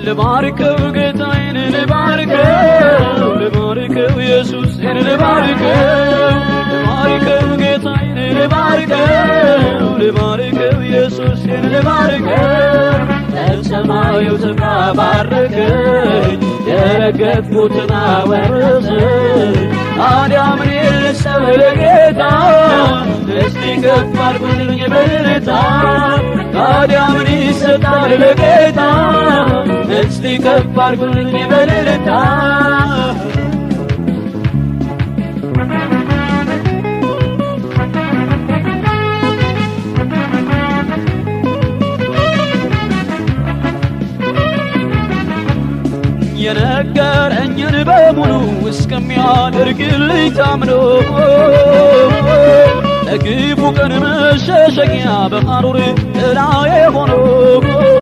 ልባርከው ጌታዬን ልባርከው ልባርከው ኢየሱስን ልባርከው ልባርከው ጌታዬን ልባርከው ልባርከው ኢየሱስን ልባርከው ለሰማዩ ስፍራ ባርከኝ የረገጥኩትን አወረሰኝ ታዲያ ምን ልሰው ለጌታ እስቲ ከፍ አድርጉልኝ በእልልታ ታዲያ ምን ይሰጣል ለጌታ እስቲ ከፍ አድርጉልኝ በእልልታ የነገረኝን በሙሉ እስከሚያደርግልኝ ታምኖ ለክፉ ቀን መሸሸጊያ በሐሩር ጥላዬ ሆኖ